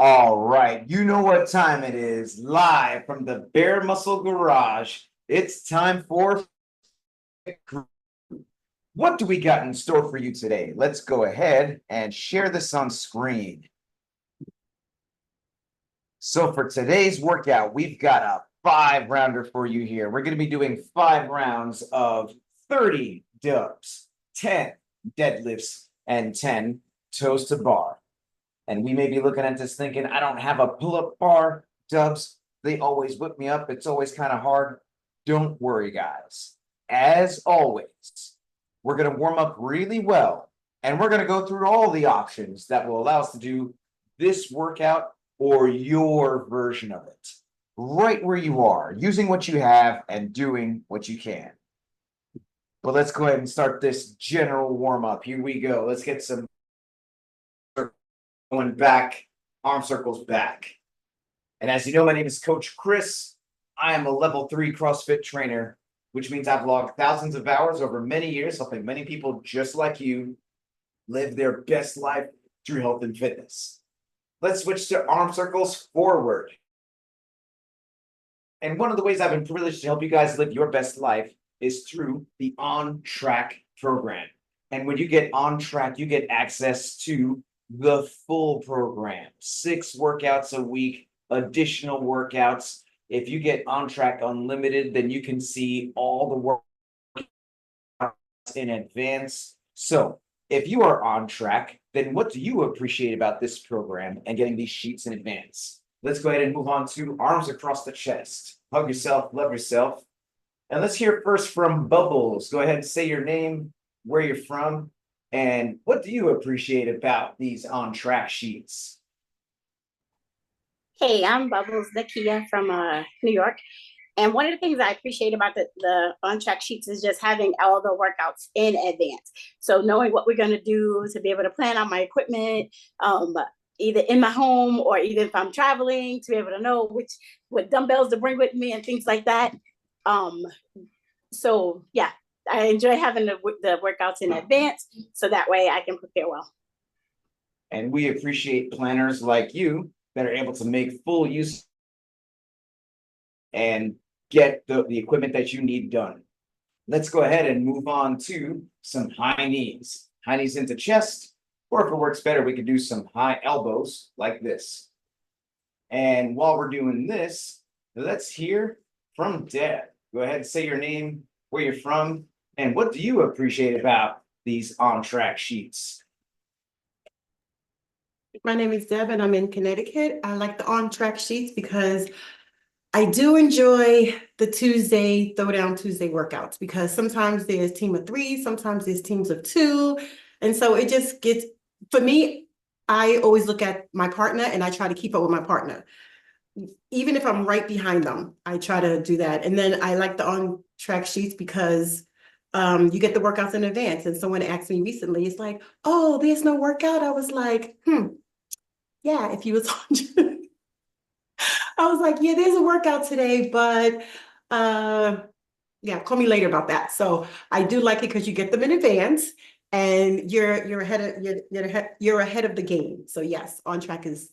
All right, you know what time it is. Live from the Bare Muscle Garage. It's time for what do we got in store for you today? Let's go ahead and share this on screen. So for today's workout, we've got a 5-rounder for you here. We're going to be doing 5 rounds of 30 dips, 10 deadlifts, and 10 toes to bar. And we may be looking at this thinking, I don't have a pull-up bar, Dubs. They always whip me up. It's always kind of hard. Don't worry, guys. As always, we're going to warm up really well. And we're going to go through all the options that will allow us to do this workout or your version of it. Right where you are, using what you have and doing what you can. But let's go ahead and start this general warm-up. Here we go. Let's get some going back, arm circles back. And as you know, my name is Coach Chris. I am a level 3 CrossFit trainer, which means I've logged thousands of hours over many years, helping many people just like you live their best life through health and fitness. Let's switch to arm circles forward. And one of the ways I've been privileged to help you guys live your best life is through the On Track program. And when you get on track, you get access to the full program, 6 workouts a week, additional workouts. If you get On Track Unlimited, then you can see all the workouts in advance. So if you are on track, then what do you appreciate about this program and getting these sheets in advance? Let's go ahead and move on to arms across the chest. Hug yourself, love yourself. And let's hear first from Bubbles. Go ahead and say your name, where you're from, and what do you appreciate about these on track sheets? Hey, I'm Bubbles Nakia from New York. And one of the things I appreciate about the on-track sheets is just having all the workouts in advance. So knowing what we're going to do to be able to plan out my equipment, either in my home or even if I'm traveling, to be able to know what dumbbells to bring with me and things like that. So yeah, I enjoy having the workouts in advance so that way I can prepare well. And we appreciate planners like you that are able to make full use and get the equipment that you need done. Let's go ahead and move on to some high knees. High knees into chest, or if it works better, we could do some high elbows like this. And while we're doing this, let's hear from Deb. Go ahead and say your name, where you're from, and what do you appreciate about these on-track sheets? My name is Deb and I'm in Connecticut. I like the on-track sheets because I do enjoy the Tuesday, Throwdown Tuesday workouts because sometimes there's team of 3, sometimes there's teams of 2. And so it just gets, for me, I always look at my partner and I try to keep up with my partner. Even if I'm right behind them, I try to do that. And then I like the on-track sheets because you get the workouts in advance. And someone asked me recently, it's like, oh, there's no workout. I was like, yeah, if you was on. I was like, yeah, there's a workout today, but yeah, call me later about that. So I do like it because you get them in advance and you're ahead of the game. So yes, on track is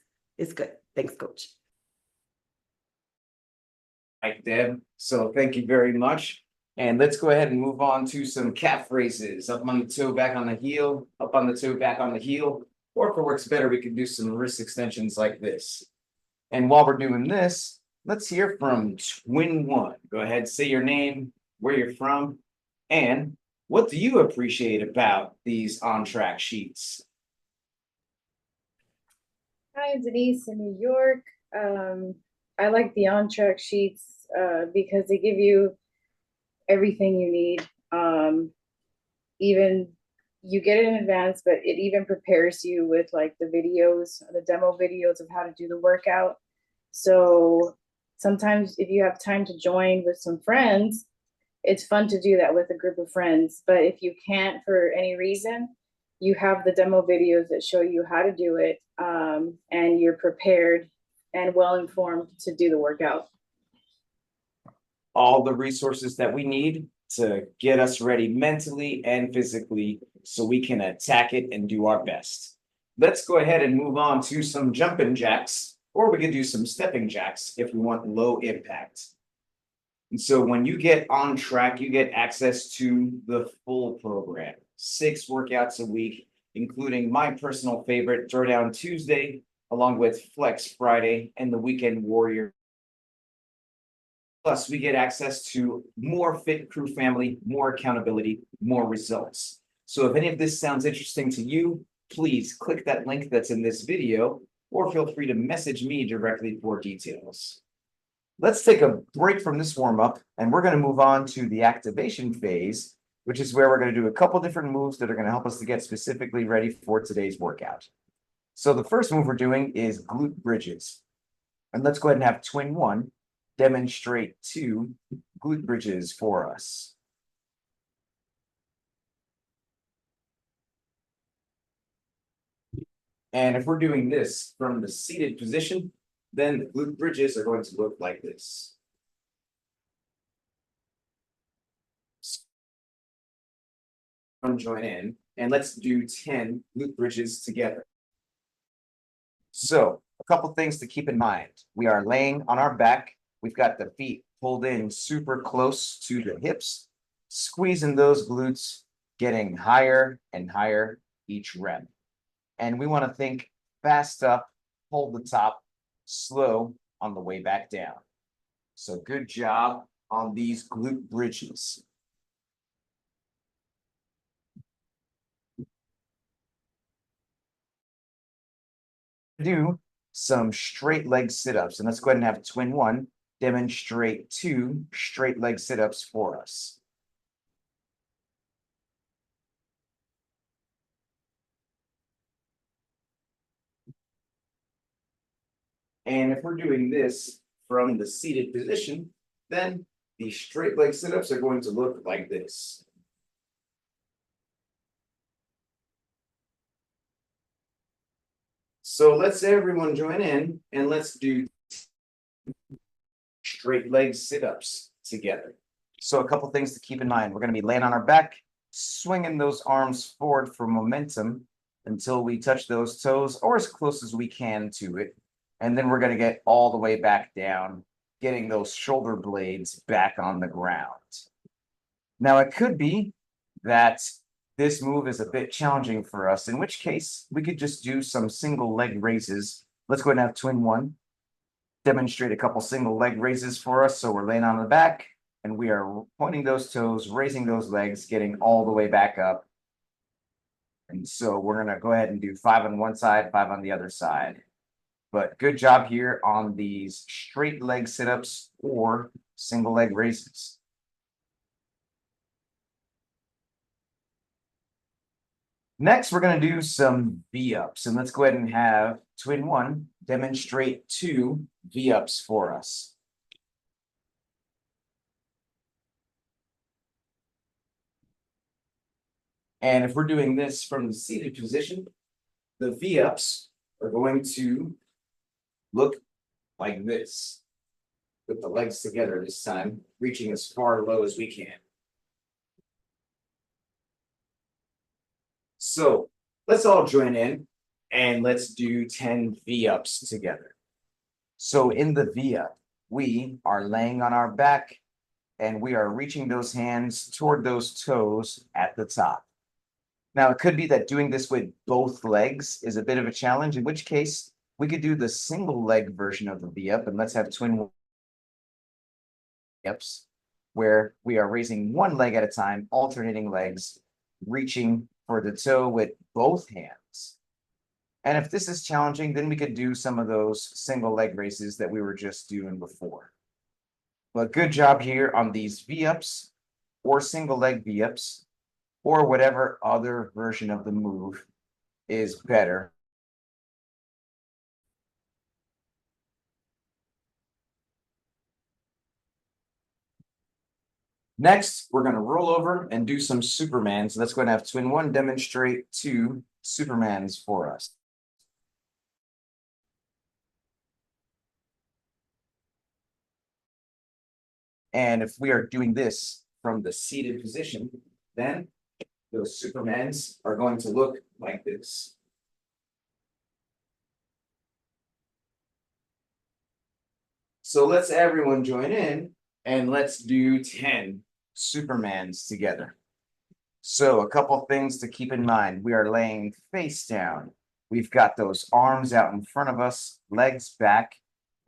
good. Thanks, Coach. Right, Deb. So thank you very much. And let's go ahead and move on to some calf raises. Up on the toe, back on the heel, up on the toe, back on the heel. Or if it works better, we can do some wrist extensions like this. And while we're doing this, let's hear from Twin One. Go ahead, say your name, where you're from, and what do you appreciate about these on-track sheets? Hi, Denise in New York. I like the on-track sheets because they give you everything you need. Even you get it in advance, but it even prepares you with like the videos, the demo videos of how to do the workout. So sometimes if you have time to join with some friends, it's fun to do that with a group of friends. But if you can't for any reason, you have the demo videos that show you how to do it, and you're prepared and well-informed to do the workout. All the resources that we need to get us ready mentally and physically so we can attack it and do our best. let's go ahead and move on to some jumping jacks, or we could do some stepping jacks if we want low impact. And so when you get on track, you get access to the full program, 6 workouts a week, including my personal favorite, Throwdown Tuesday, along with Flex Friday and the Weekend Warrior. Plus, we get access to more fit crew family, more accountability, more results. So if any of this sounds interesting to you, please click that link that's in this video, or feel free to message me directly for details. Let's take a break from this warm-up, and we're going to move on to the activation phase, which is where we're going to do a couple different moves that are going to help us to get specifically ready for today's workout. So the first move we're doing is glute bridges. And let's go ahead and have twin 1 demonstrate 2 glute bridges for us. And if we're doing this from the seated position, then the glute bridges are going to look like this. Join in, and let's do 10 glute bridges together. So a couple things to keep in mind. We are laying on our back. We've got the feet pulled in super close to the hips, squeezing those glutes, getting higher and higher each rep. And we want to think fast up, hold the top, slow on the way back down. So good job on these glute bridges. Do some straight leg sit-ups, and let's go ahead and have twin 1 demonstrate 2 straight leg sit-ups for us. And if we're doing this from the seated position, then the straight leg sit-ups are going to look like this. So let's everyone join in, and let's do straight leg sit-ups together. So a couple things to keep in mind. We're going to be laying on our back, swinging those arms forward for momentum until we touch those toes, or as close as we can to it. And then we're going to get all the way back down, getting those shoulder blades back on the ground. Now, it could be that this move is a bit challenging for us, in which case we could just do some single leg raises. Let's go ahead and have twin 1 demonstrate a couple single leg raises for us. So we're laying on the back and we are pointing those toes, raising those legs, getting all the way back up. And so we're going to go ahead and do 5 on one side, 5 on the other side. But good job here on these straight leg sit-ups or single leg raises. Next, we're going to do some V-ups, and let's go ahead and have twin 1 demonstrate 2 V-ups for us. And if we're doing this from the seated position, the V-ups are going to look like this, with the legs together this time, reaching as far low as we can. So let's all join in and let's do 10 V-ups together. So in the V-up, we are laying on our back and we are reaching those hands toward those toes at the top. Now, it could be that doing this with both legs is a bit of a challenge, in which case we could do the single leg version of the V-up, and let's have twin V-ups where we are raising one leg at a time, alternating legs, reaching for the toe with both hands. And if this is challenging, then we could do some of those single leg raises that we were just doing before. But good job here on these V-ups or single leg V-ups or whatever other version of the move is better. Next, we're going to roll over and do some Supermans. Let's go and have twin 1 demonstrate 2 Supermans for us. And if we are doing this from the seated position, then those Supermans are going to look like this. So let's everyone join in and let's do 10 Supermans together. So a couple things to keep in mind. We are laying face down. We've got those arms out in front of us, legs back,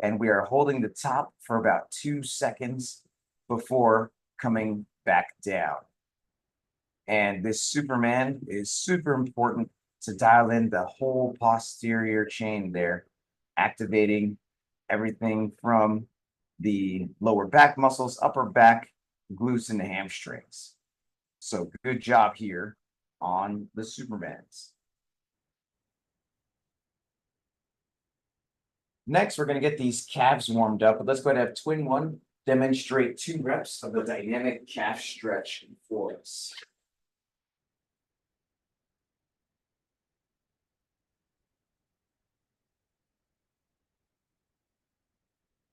and we are holding the top for about 2 seconds before coming back down. And this Superman is super important to dial in the whole posterior chain there, activating everything from the lower back muscles, upper back, glutes, and the hamstrings. So good job here on the Supermans. Next, we're going to get these calves warmed up, but let's go ahead and have twin one demonstrate 2 reps of the dynamic calf stretch for us.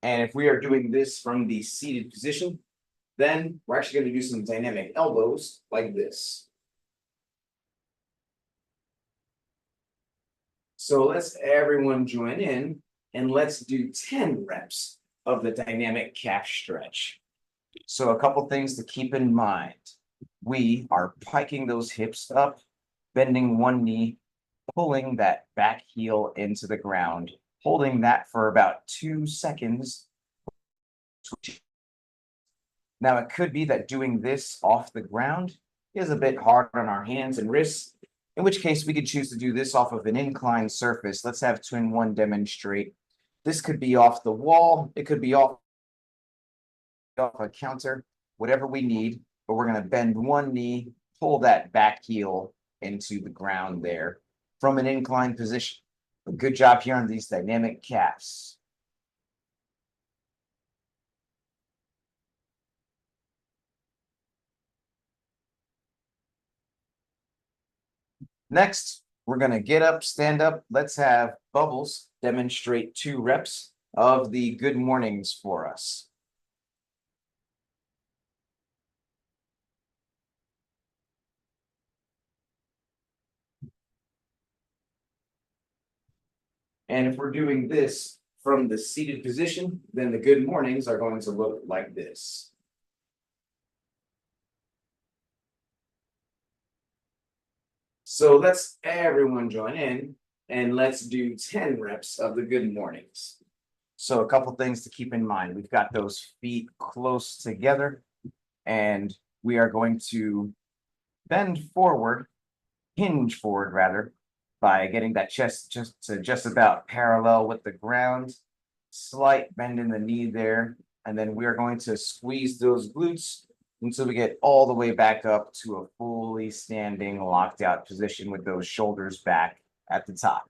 And if we are doing this from the seated position, then we're actually going to do some dynamic elbows like this. So let's everyone join in and let's do 10 reps of the dynamic calf stretch. So a couple things to keep in mind. We are piking those hips up, bending one knee, pulling that back heel into the ground, holding that for about 2 seconds. Now, it could be that doing this off the ground is a bit hard on our hands and wrists, in which case we could choose to do this off of an inclined surface. Let's have twin one demonstrate. This could be off the wall. It could be off a counter, whatever we need, but we're going to bend one knee, pull that back heel into the ground there from an inclined position. A good job here on these dynamic calves. Next, we're going to get up, stand up. Let's have Bubbles demonstrate 2 reps of the good mornings for us. And if we're doing this from the seated position, then the good mornings are going to look like this. So let's everyone join in and let's do 10 reps of the good mornings. So a couple things to keep in mind. We've got those feet close together and we are going to bend forward, hinge forward rather, by getting that chest just about parallel with the ground. Slight bend in the knee there. And then we are going to squeeze those glutes until we get all the way back up to a fully standing locked out position with those shoulders back at the top.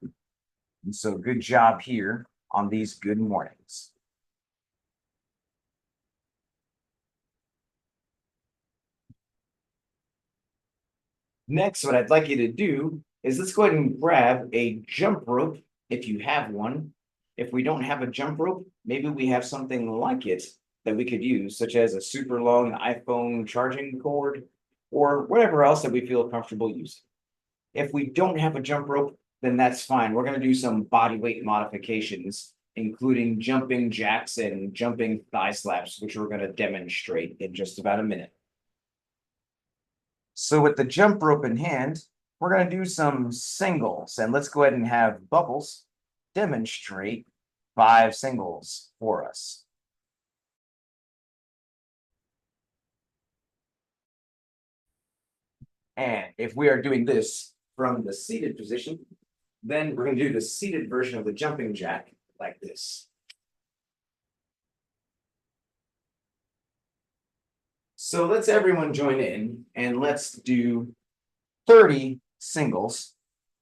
And so good job here on these good mornings. Next, what I'd like you to do is let's go ahead and grab a jump rope if you have one. If we don't have a jump rope, maybe we have something like it that we could use, such as a super long iPhone charging cord or whatever else that we feel comfortable using. If we don't have a jump rope, then that's fine. We're going to do some body weight modifications, including jumping jacks and jumping thigh slaps, which we're going to demonstrate in just about a minute. So with the jump rope in hand, we're going to do some singles, and let's go ahead and have Bubbles demonstrate 5 singles for us. And if we are doing this from the seated position, then we're going to do the seated version of the jumping jack like this. So let's everyone join in and let's do 30 singles,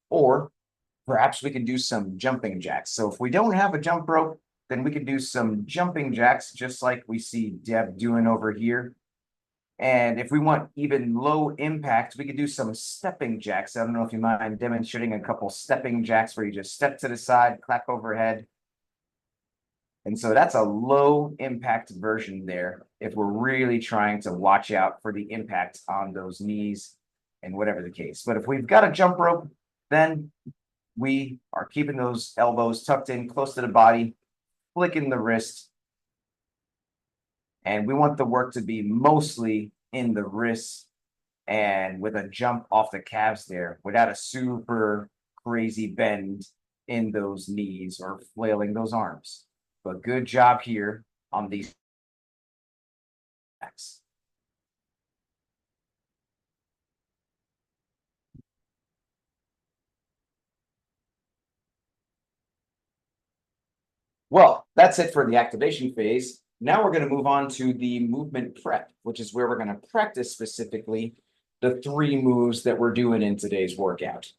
or perhaps we can do some jumping jacks. So if we don't have a jump rope, then we can do some jumping jacks, just like we see Deb doing over here. And if we want even low impact, we could do some stepping jacks. I don't know if you mind demonstrating a couple stepping jacks where you just step to the side, clap overhead. And so that's a low impact version there if we're really trying to watch out for the impact on those knees and whatever the case. But if we've got a jump rope, then we are keeping those elbows tucked in close to the body, flicking the wrist, And we want the work to be mostly in the wrists and with a jump off the calves there without a super crazy bend in those knees or flailing those arms. But good job here on these backs. Well, that's it for the activation phase. Now we're going to move on to the movement prep, which is where we're going to practice specifically the 3 moves that we're doing in today's workout.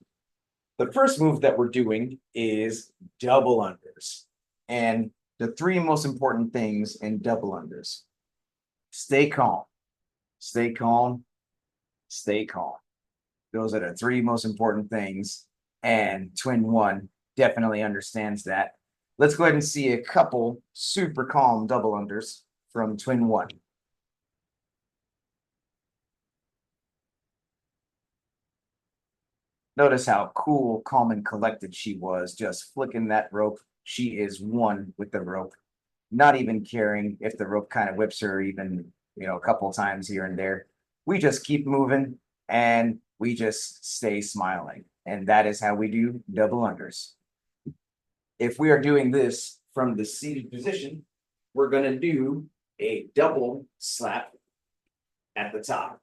The first move that we're doing is double unders. And the 3 most important things in double unders: stay calm, stay calm, stay calm. Those are the 3 most important things. And Twin One definitely understands that. Let's go ahead and see a couple super calm double unders from Twin One. Notice how cool, calm, and collected she was, just flicking that rope. She is one with the rope, not even caring if the rope kind of whips her even, a couple times here and there. We just keep moving and we just stay smiling. And that is how we do double unders. If we are doing this from the seated position, we're going to do a double slap at the top.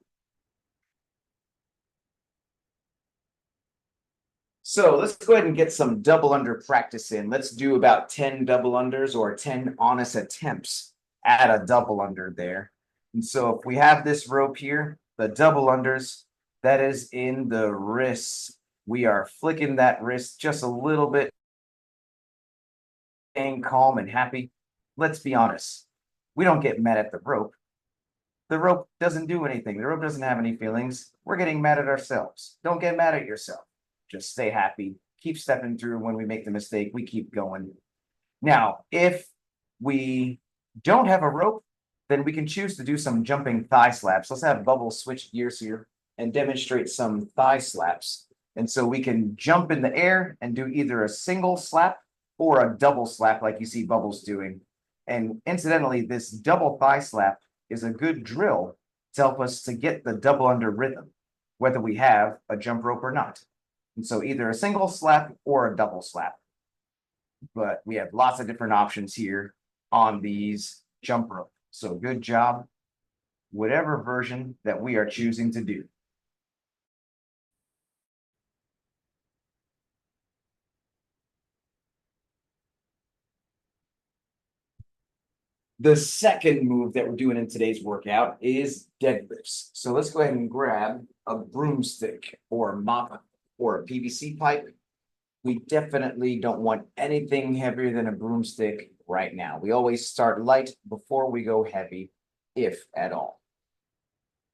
So let's go ahead and get some double under practice in. Let's do about 10 double unders or 10 honest attempts at a double under there. And so if we have this rope here, the double unders, that is in the wrists. We are flicking that wrist just a little bit, staying calm and happy. Let's be honest. We don't get mad at the rope. The rope doesn't do anything. The rope doesn't have any feelings. We're getting mad at ourselves. Don't get mad at yourself. Just stay happy. Keep stepping through. When we make the mistake, we keep going. Now, if we don't have a rope, then we can choose to do some jumping thigh slaps. Let's have Bubbles switch gears here and demonstrate some thigh slaps. And so we can jump in the air and do either a single slap or a double slap like you see Bubbles doing. And incidentally, this double thigh slap is a good drill to help us to get the double under rhythm, whether we have a jump rope or not. And so either a single slap or a double slap. But we have lots of different options here on these jump rope. So good job, whatever version that we are choosing to do. The second move that we're doing in today's workout is deadlifts. So let's go ahead and grab a broomstick or a mop or a PVC pipe. We definitely don't want anything heavier than a broomstick right now. We always start light before we go heavy, if at all.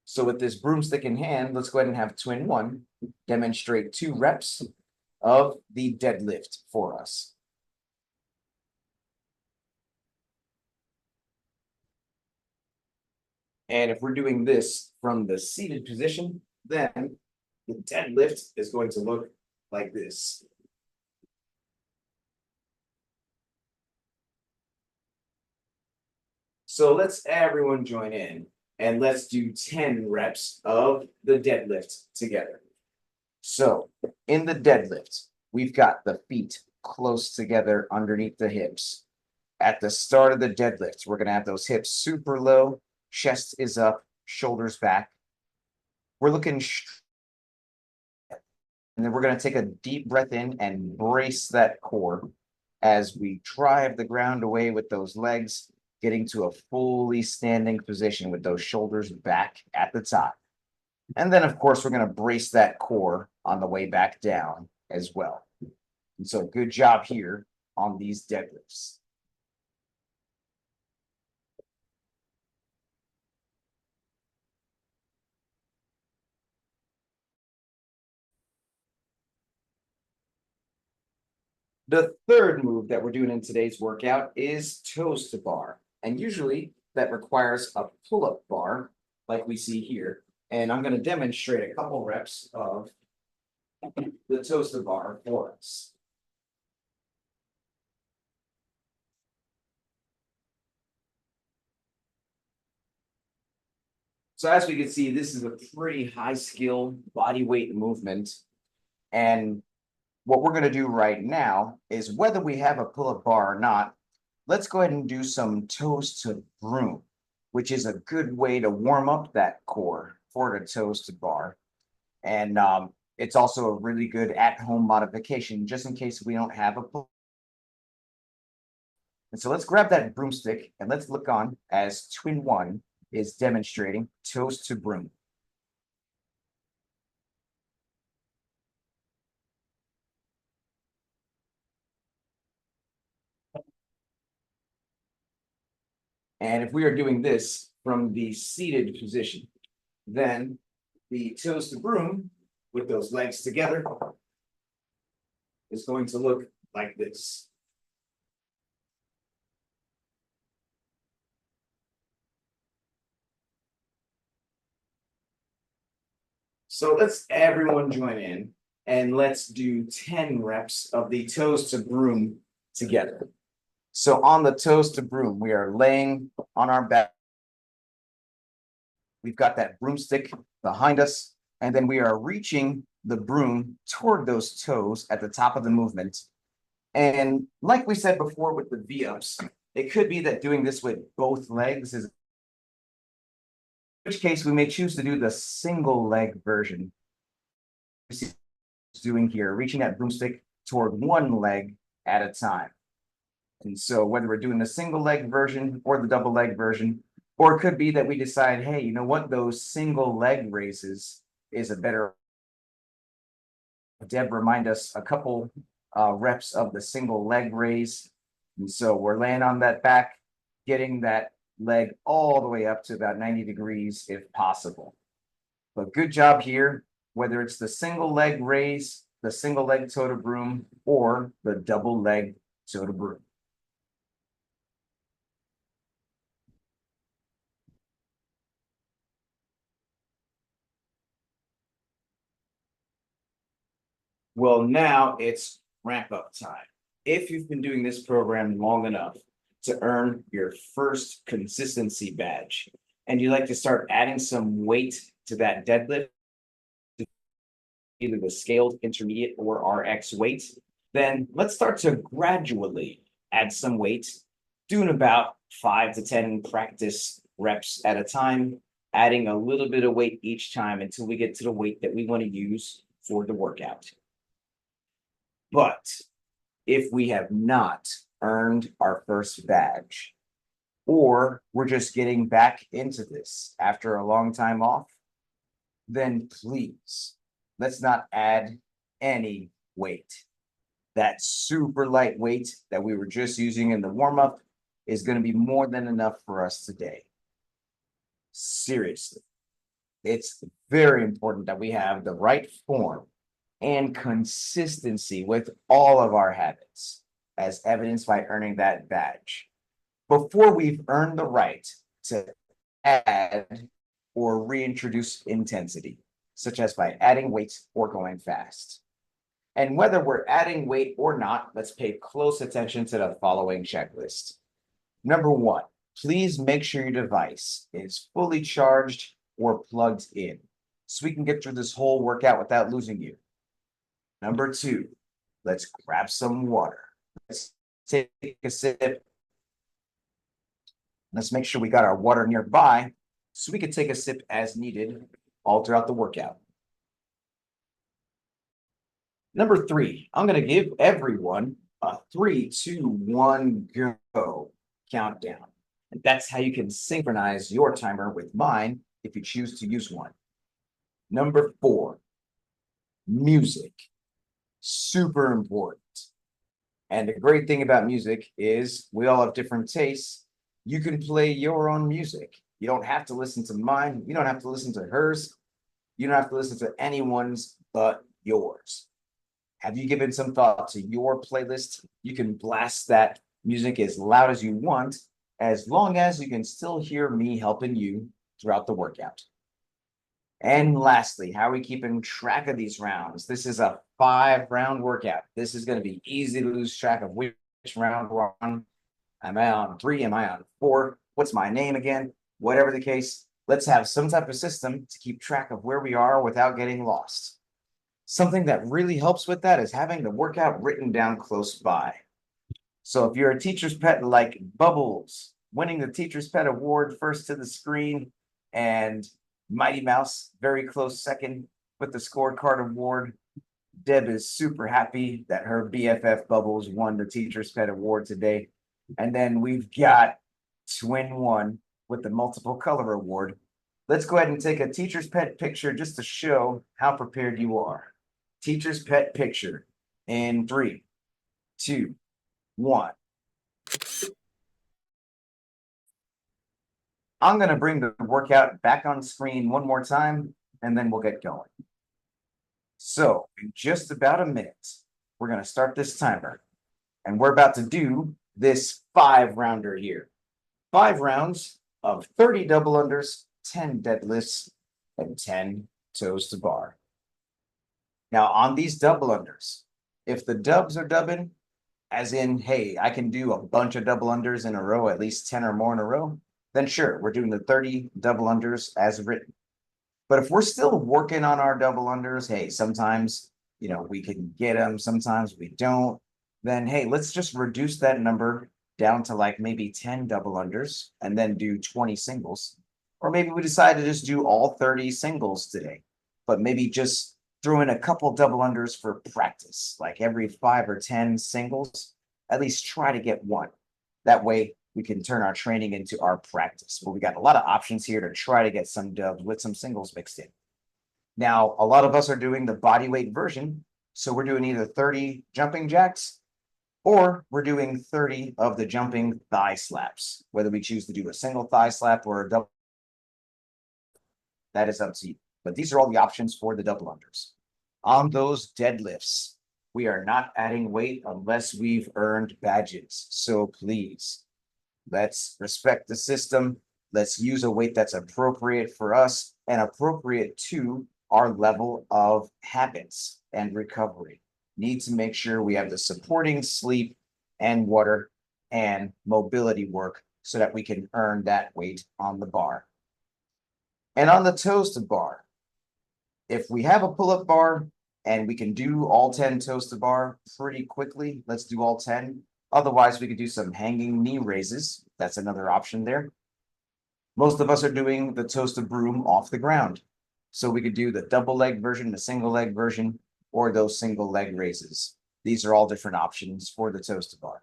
So with this broomstick in hand, let's go ahead and have Twin One demonstrate 2 reps of the deadlift for us. And if we're doing this from the seated position, then the deadlift is going to look like this. So let's everyone join in and let's do 10 reps of the deadlift together. So in the deadlift, we've got the feet close together underneath the hips. At the start of the deadlift, we're going to have those hips super low, chest is up, shoulders back. We're looking and then we're going to take a deep breath in and brace that core as we drive the ground away with those legs, getting to a fully standing position with those shoulders back at the top. And then, of course, we're going to brace that core on the way back down as well. And so good job here on these deadlifts. The third move that we're doing in today's workout is toes to bar. And usually that requires a pull-up bar like we see here. And I'm going to demonstrate a couple reps of the toes to bar for us. So as we can see, this is a pretty high skill body weight movement. And what we're gonna do right now is whether we have a pull-up bar or not, let's go ahead and do some toes to broom, which is a good way to warm up that core for the toes to bar. And it's also a really good at-home modification, just in case we don't have a pull. And so let's grab that broomstick and let's look on as Twin One is demonstrating toes to broom. And if we are doing this from the seated position, then the toes to broom with those legs together is going to look like this. So let's everyone join in and let's do 10 reps of the toes to broom together. So on the toes to broom, we are laying on our back. We've got that broomstick behind us, and then we are reaching the broom toward those toes at the top of the movement. And like we said before with the V-ups, it could be that doing this with both legs is, in which case we may choose to do the single leg version. Doing here, reaching that broomstick toward one leg at a time. And so whether we're doing the single leg version or the double leg version, or it could be that we decide, hey, you know what, those single leg raises is a better. Deb, remind us a couple reps of the single leg raise. And so we're laying on that back, getting that leg all the way up to about 90 degrees if possible. But good job here, whether it's the single leg raise, the single leg toe to broom, or the double leg toe to broom. Well, now it's ramp up time. If you've been doing this program long enough to earn your first consistency badge, and you like to start adding some weight to that deadlift, either the scaled intermediate or RX weight, then let's start to gradually add some weight, doing about 5 to 10 practice reps at a time, adding a little bit of weight each time until we get to the weight that we want to use for the workout. But if we have not earned our first badge, or we're just getting back into this after a long time off, then please, let's not add any weight. That super light weight that we were just using in the warm-up is going to be more than enough for us today. Seriously, it's very important that we have the right form and consistency with all of our habits, as evidenced by earning that badge, before we've earned the right to add or reintroduce intensity, such as by adding weight or going fast. And whether we're adding weight or not, let's pay close attention to the following checklist. Number one, please make sure your device is fully charged or plugged in, so we can get through this whole workout without losing you. Number two, let's grab some water. Let's take a sip. Let's make sure we got our water nearby so we can take a sip as needed all throughout the workout. Number three, I'm going to give everyone a 3, 2, 1, go countdown. And that's how you can synchronize your timer with mine if you choose to use one. Number four, music. Super important. And the great thing about music is we all have different tastes. You can play your own music. You don't have to listen to mine. You don't have to listen to hers. You don't have to listen to anyone's but yours. Have you given some thought to your playlist? You can blast that music as loud as you want, as long as you can still hear me helping you throughout the workout. And lastly, how are we keeping track of these rounds? This is a 5-round workout. This is going to be easy to lose track of which round we're on. Am I on 3? Am I on 4? What's my name again? Whatever the case, let's have some type of system to keep track of where we are without getting lost. Something that really helps with that is having the workout written down close by. So if you're a teacher's pet like Bubbles, winning the Teacher's Pet Award first to the screen, and Mighty Mouse very close second with the scorecard award. Deb is super happy that her BFF Bubbles won the Teacher's Pet Award today. And then we've got Twin One with the multiple color award. Let's go ahead and take a teacher's pet picture just to show how prepared you are. Teacher's pet picture in 3, 2, 1. I'm going to bring the workout back on screen one more time, and then we'll get going. So in just about a minute, we're going to start this timer, and we're about to do this 5-rounder here. 5 rounds of 30 double unders, 10 deadlifts, and 10 toes to bar. Now on these double unders, if the dubs are dubbing, as in, hey, I can do a bunch of double unders in a row, at least 10 or more in a row, then sure, we're doing the 30 double unders as written. But if we're still working on our double unders, hey, sometimes, we can get them, sometimes we don't, then hey, let's just reduce that number down to like maybe 10 double unders and then do 20 singles. Or maybe we decide to just do all 30 singles today, but maybe just throw in a couple double unders for practice, like every 5 or 10 singles, at least try to get one. That way we can turn our training into our practice. But we got a lot of options here to try to get some dubs with some singles mixed in. Now, a lot of us are doing the body weight version. So we're doing either 30 jumping jacks or we're doing 30 of the jumping thigh slaps, whether we choose to do a single thigh slap or a double. That is up to you. But these are all the options for the double unders. On those deadlifts, we are not adding weight unless we've earned badges. So please, let's respect the system. Let's use a weight that's appropriate for us and appropriate to our level of habits and recovery. Need to make sure we have the supporting sleep and water and mobility work so that we can earn that weight on the bar. And on the toes to bar, if we have a pull-up bar and we can do all 10 toes to bar pretty quickly, let's do all 10. Otherwise, we could do some hanging knee raises. That's another option there. Most of us are doing the toes to broom off the ground. So we could do the double leg version, the single leg version, or those single leg raises. These are all different options for the toes to bar.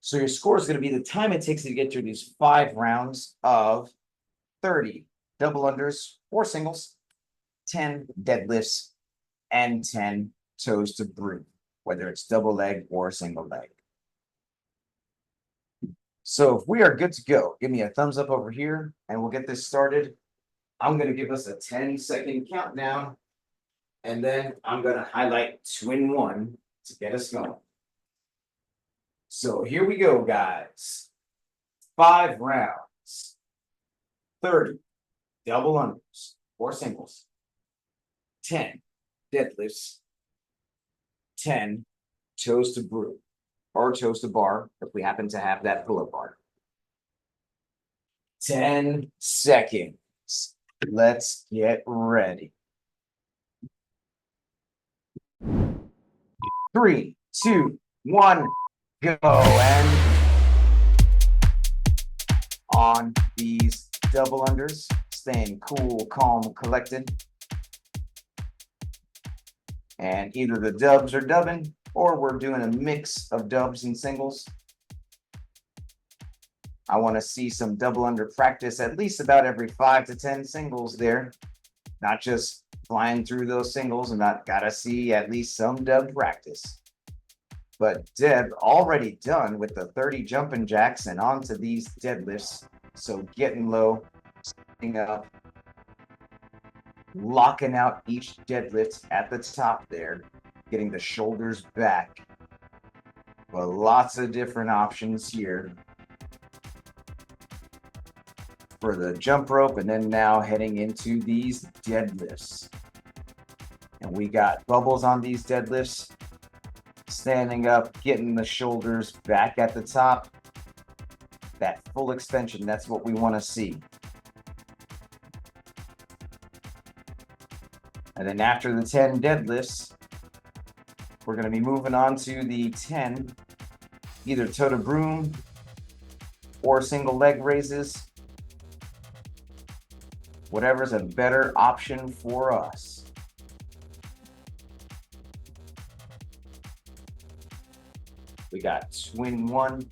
So your score is going to be the time it takes to get through these 5 rounds of 30 double unders or singles, 10 deadlifts, and 10 toes to broom, whether it's double leg or single leg. So if we are good to go, give me a thumbs up over here and we'll get this started. I'm going to give us a 10-second countdown, and then I'm going to highlight Twin One to get us going. So here we go, guys. 5 rounds, 30 double unders or singles, 10 deadlifts, 10 toes to broom or toes to bar if we happen to have that pull-up bar. 10 seconds. Let's get ready. 3, 2, 1, go. And on these double unders, staying cool, calm, collected. And either the dubs are dubbing or we're doing a mix of dubs and singles. I want to see some double under practice at least about every 5 to 10 singles there. Not just flying through those singles, and not gotta see at least some dub practice. But Deb already done with the 30 jumping jacks and onto these deadlifts. So getting low, standing up, locking out each deadlift at the top there, getting the shoulders back. But lots of different options here for the jump rope, and then now heading into these deadlifts. And we got Bubbles on these deadlifts, standing up, getting the shoulders back at the top. That full extension, that's what we want to see. And then after the 10 deadlifts, we're going to be moving on to the 10, either toe to broom or single leg raises. Whatever's a better option for us. We got twin 1.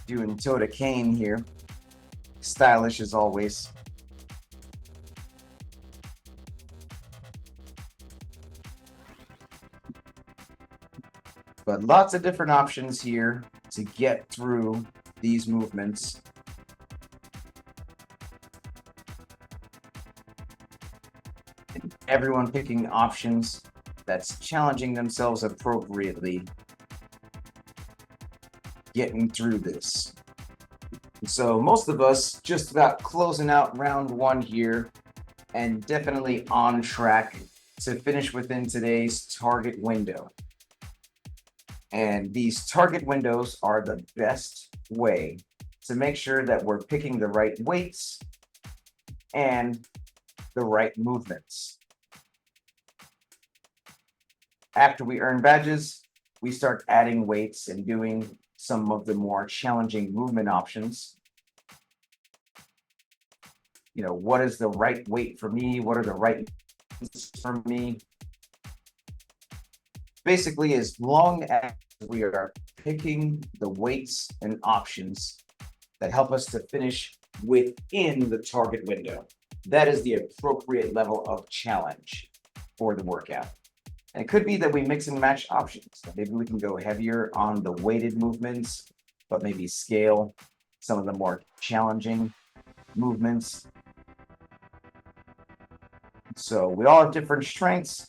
Doing toe to cane here. Stylish as always. But lots of different options here to get through these movements. And everyone picking options that's challenging themselves appropriately, getting through this. So most of us just about closing out round 1 here and definitely on track to finish within today's target window. And these target windows are the best way to make sure that we're picking the right weights and the right movements. After we earn badges, we start adding weights and doing some of the more challenging movement options. You know, what is the right weight for me? What are the right movements for me? Basically, as long as we are picking the weights and options that help us to finish within the target window, that is the appropriate level of challenge for the workout. And it could be that we mix and match options. Maybe we can go heavier on the weighted movements, but maybe scale some of the more challenging movements. So we all have different strengths.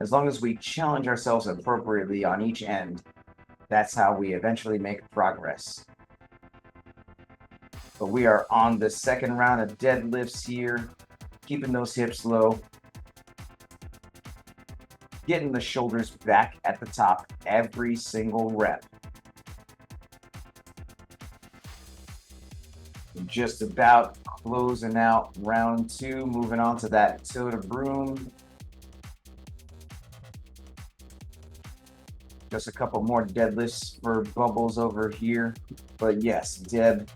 As long as we challenge ourselves appropriately on each end, that's how we eventually make progress. But we are on the second round of deadlifts here, keeping those hips low, getting the shoulders back at the top every single rep. Just about closing out round 2, moving on to that toe to broom. Just a couple more deadlifts for Bubbles over here. But yes, Deb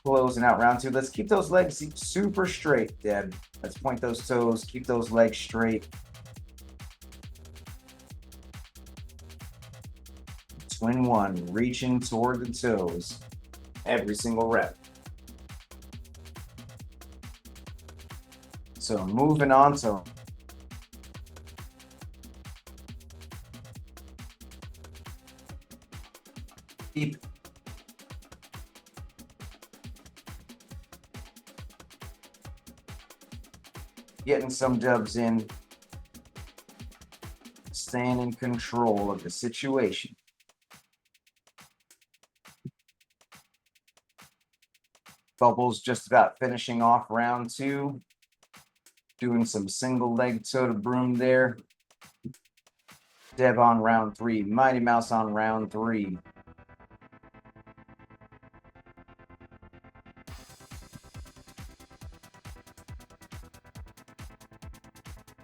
closing out round 2. Let's keep those legs super straight, Deb. Let's point those toes, keep those legs straight. Twin 1, reaching toward the toes every single rep. So moving on to keep getting some dubs in, staying in control of the situation. Bubbles just about finishing off round 2, doing some single leg toe to broom there. Deb on round 3, Mighty Mouse on round 3.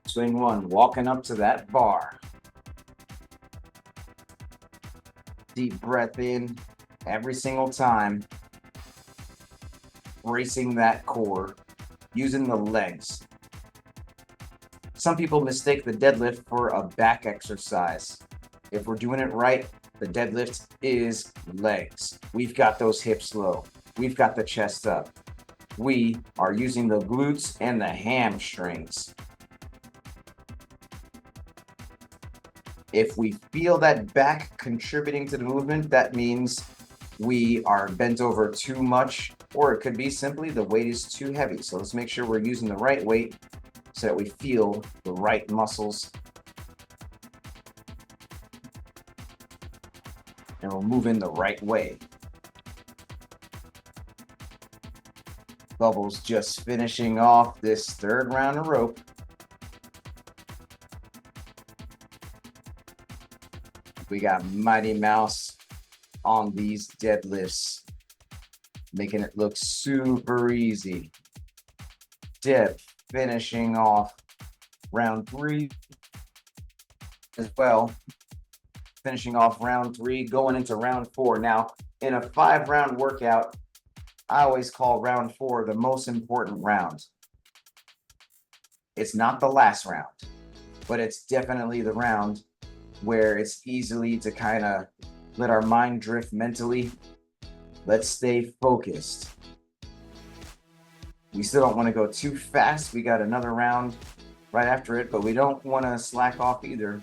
Swing 1, walking up to that bar. Deep breath in every single time. Bracing that core, using the legs. Some people mistake the deadlift for a back exercise. If we're doing it right, the deadlift is legs. We've got those hips low. We've got the chest up. We are using the glutes and the hamstrings. If we feel that back contributing to the movement, that means we are bent over too much, or it could be simply the weight is too heavy. So let's make sure we're using the right weight so that we feel the right muscles. And we'll move in the right way. Bubbles just finishing off this third round of rope. We got Mighty Mouse on these deadlifts, making it look super easy. Deb finishing off round 3 as well. Finishing off round 3, going into round 4. Now, in a 5-round workout, I always call round 4 the most important round. It's not the last round, but it's definitely the round where it's easily to kind of let our mind drift mentally. Let's stay focused. We still don't want to go too fast. We got another round right after it, but we don't want to slack off either.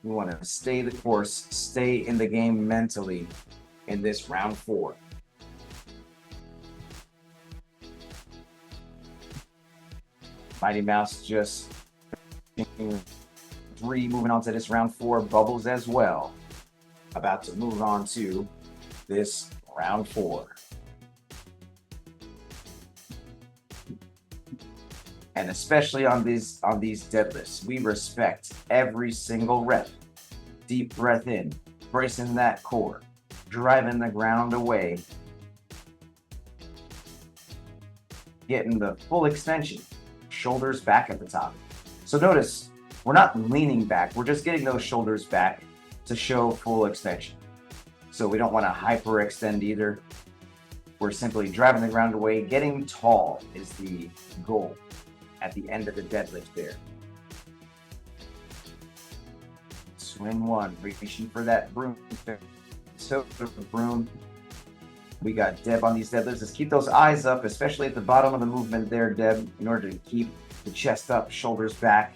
We want to stay the course, stay in the game mentally in this round 4. Mighty Mouse just 3, moving on to this round 4, Bubbles as well. About to move on to this round 4. And especially on these deadlifts, we respect every single rep. Deep breath in, bracing that core, driving the ground away, getting the full extension, shoulders back at the top. So notice, we're not leaning back, we're just getting those shoulders back to show full extension. So we don't want to hyperextend either. We're simply driving the ground away. Getting tall is the goal at the end of the deadlift there. Swing 1, reaching for that broom. So broom. We got Deb on these deadlifts. Just keep those eyes up, especially at the bottom of the movement there, Deb, in order to keep the chest up, shoulders back.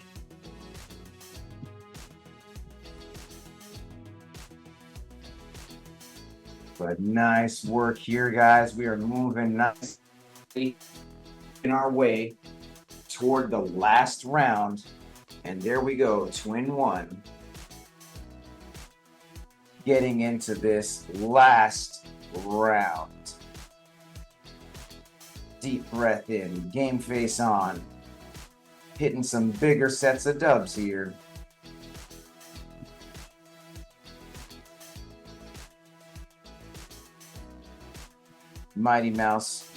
But nice work here, guys. We are moving nicely in our way toward the last round. And there we go, twin 1. Getting into this last round. Deep breath in, game face on. Hitting some bigger sets of dubs here. Mighty Mouse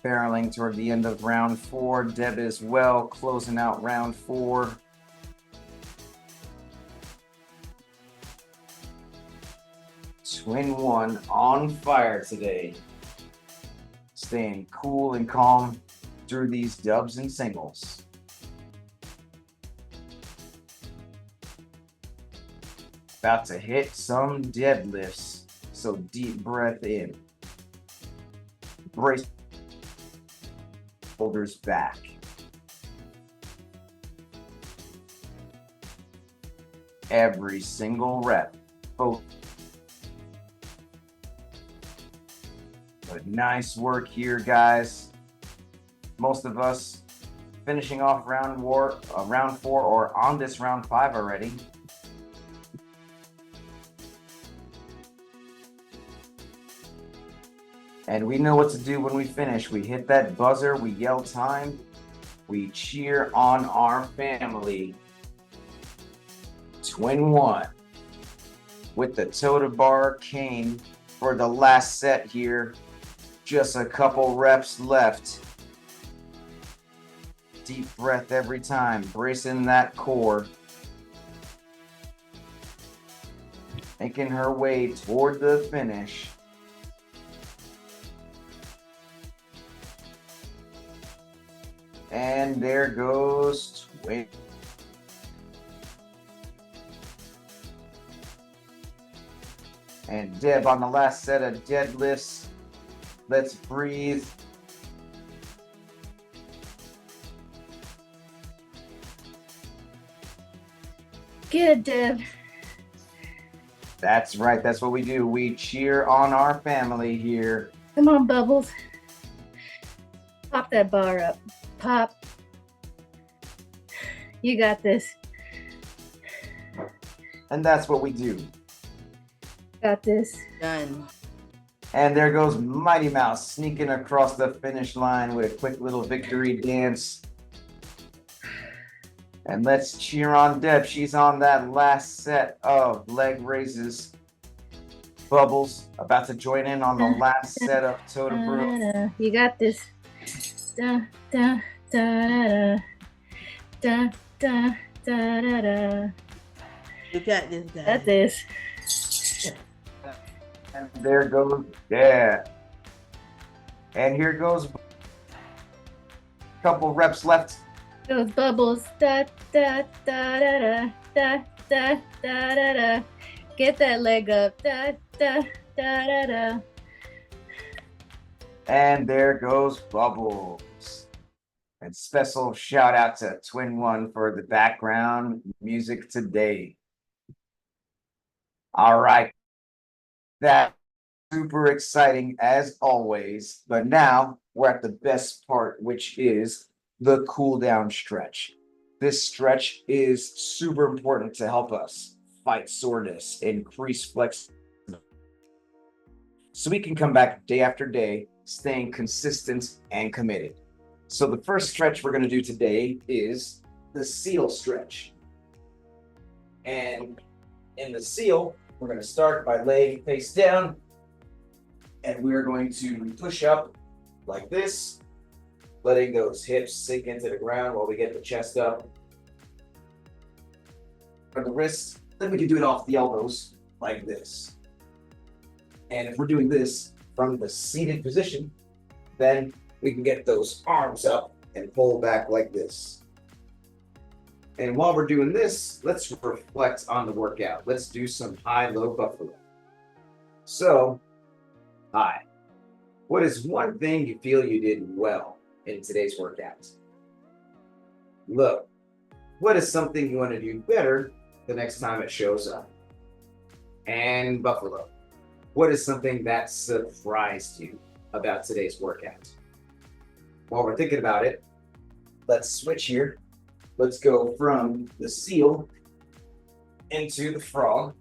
barreling toward the end of round 4. Deb as well, closing out round 4. Twin 1 on fire today. Staying cool and calm through these dubs and singles. About to hit some deadlifts. So deep breath in. Brace shoulders back. Every single rep. But nice work here, guys. Most of us finishing off round 4 or on this round 5 already. And we know what to do when we finish. We hit that buzzer, we yell time, we cheer on our family. Twin 1 with the toe to bar cane for the last set here. Just a couple reps left. Deep breath every time, bracing that core. Making her way toward the finish. And there goes twin. And Deb on the last set of deadlifts. Let's breathe. Good, Deb. That's right. That's what we do. We cheer on our family here. Come on, Bubbles. Pop that bar up. Pop. You got this. And that's what we do. Got this. Done. And there goes Mighty Mouse sneaking across the finish line with a quick little victory dance. And let's cheer on Deb. She's on that last set of leg raises. Bubbles about to join in on the last set of toe to broom. You got this. Da, da, da da da da da da. You got this, guy. That's this. And there goes, yeah. And here goes. Couple reps left. Those bubbles. Da da da da da da da da da. Get that leg up. Da da da da da. And there goes Bubbles. And special shout out to Twin One for the background music today. All right. That's super exciting as always. But now we're at the best part, which is the cool down stretch. This stretch is super important to help us fight soreness, increase flex, so we can come back day after day, staying consistent and committed. So the first stretch we're going to do today is the seal stretch. And in the seal, we're going to start by laying face down, and we're going to push up like this, letting those hips sink into the ground while we get the chest up. For the wrists, then we can do it off the elbows like this. And if we're doing this from the seated position, then we can get those arms up and pull back like this. And while we're doing this, let's reflect on the workout. Let's do some high-low buffalo. So, hi. What is one thing you feel you did well in today's workout? Look, what is something you want to do better the next time it shows up? And buffalo. What is something that surprised you about today's workout? While we're thinking about it, let's switch here. Let's go from the seal into the frog.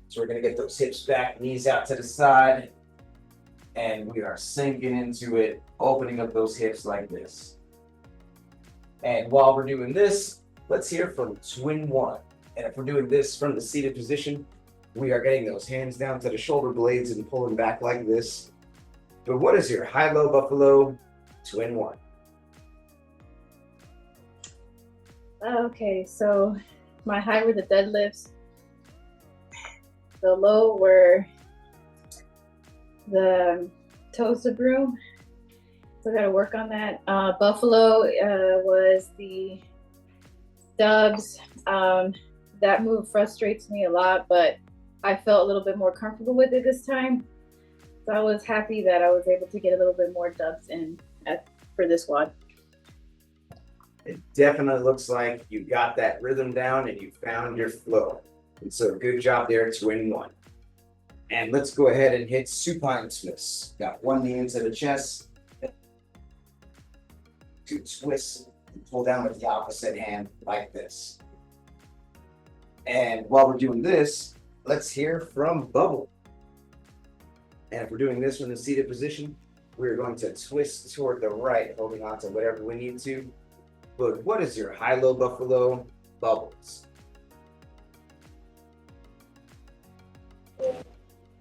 So we're going to get those hips back, knees out to the side, and we are sinking into it, opening up those hips like this. And while we're doing this, let's hear from Twin One. And if we're doing this from the seated position, we are getting those hands down to the shoulder blades and pulling back like this. But what is your high-low buffalo, Twin One? Okay, so my high were the deadlifts. The low were the toes to broom. So I gotta work on that. Buffalo was the dubs. That move frustrates me a lot, but I felt a little bit more comfortable with it this time. So I was happy that I was able to get a little bit more dubs in for this WOD. It definitely looks like you got that rhythm down and you found your flow. And so good job there, Twin One. And let's go ahead and hit supine twists. Got one knee into the chest, two twists, and pull down with the opposite hand like this. And while we're doing this, let's hear from Bubble. And if we're doing this from the seated position, we're going to twist toward the right, holding on to whatever we need to. But what is your high-low buffalo, Bubbles?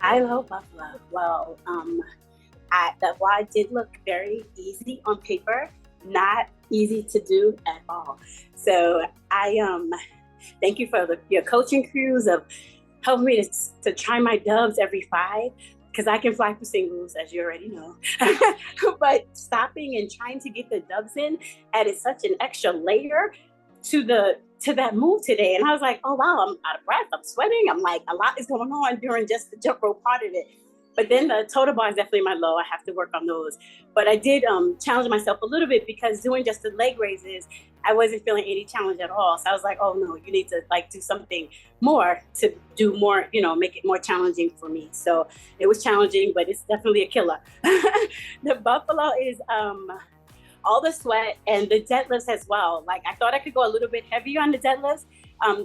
High-low buffalo. Well, that WOD did look very easy on paper, not easy to do at all. So I thank you for your coaching crews of helping me to try my dubs every 5, because I can fly for singles, as you already know. But stopping and trying to get the dubs in added such an extra layer to that move today. And I was like, oh wow, I'm out of breath, I'm sweating. I'm like, a lot is going on during just the jump rope part of it. But then the total bar is definitely my low. I have to work on those. But I did challenge myself a little bit, because doing just the leg raises, I wasn't feeling any challenge at all. So I was like, oh no, you need to do something more to do more, make it more challenging for me. So it was challenging, but it's definitely a killer. The buffalo is all the sweat and the deadlifts as well. Like, I thought I could go a little bit heavier on the deadlifts,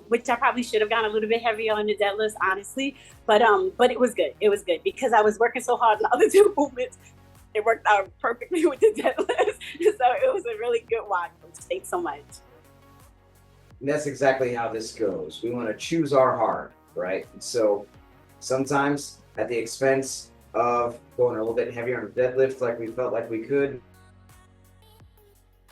which I probably should have gone a little bit heavier on the deadlifts, honestly. But it was good. It was good because I was working so hard on the other 2 movements. It worked out perfectly with the deadlifts. So it was a really good WOD. Thanks so much. And that's exactly how this goes. We want to choose our hard, right? And so sometimes at the expense of going a little bit heavier on the deadlift, like we felt like we could,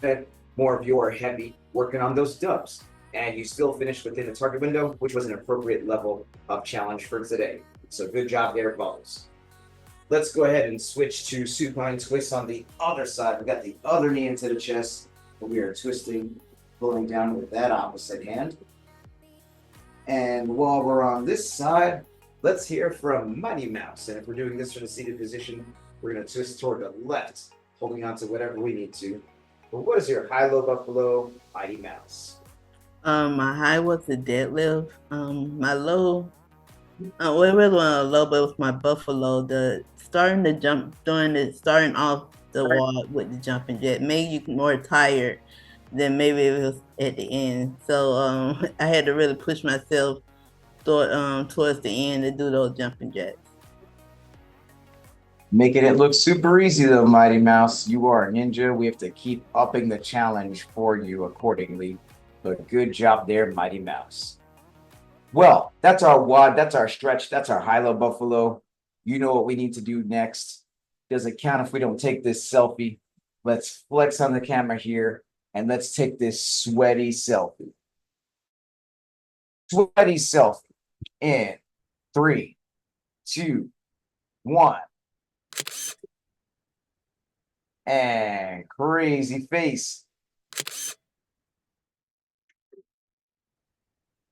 bit more of your heavy working on those dubs. And you still finished within the target window, which was an appropriate level of challenge for today. So good job there, Bubbles. Let's go ahead and switch to supine twist on the other side. We got the other knee into the chest. And we are twisting, pulling down with that opposite hand. And while we're on this side, let's hear from Mighty Mouse. And if we're doing this from the seated position, we're going to twist toward the left, holding on to whatever we need to. But what is your high-low buffalo, Mighty Mouse? My high was the deadlift. My low, well, it really wasn't a low, but it was my buffalo. The starting to jump, starting off the wall with the jumping jet made you more tired than maybe it was at the end. So I had to really push myself towards the end to do those jumping jets. Making it look super easy though, Mighty Mouse. You are a ninja. We have to keep upping the challenge for you accordingly. But good job there, Mighty Mouse. Well, that's our WOD, that's our stretch, that's our high-low buffalo. You know what we need to do next. Doesn't count if we don't take this selfie. Let's flex on the camera here and let's take this sweaty selfie. Sweaty selfie in 3, 2, 1. And crazy face.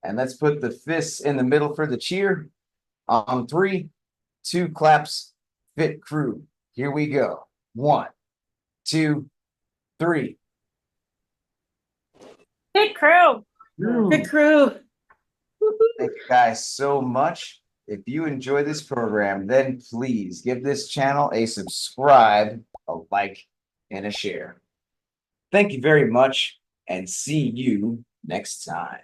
And let's put the fists in the middle for the cheer. On 3, 2 claps, fit crew. Here we go. 1, 2, 3. Good crew. Good crew. Thank you guys so much. If you enjoy this program, then please give this channel a subscribe, a like, and a share. Thank you very much, and see you next time.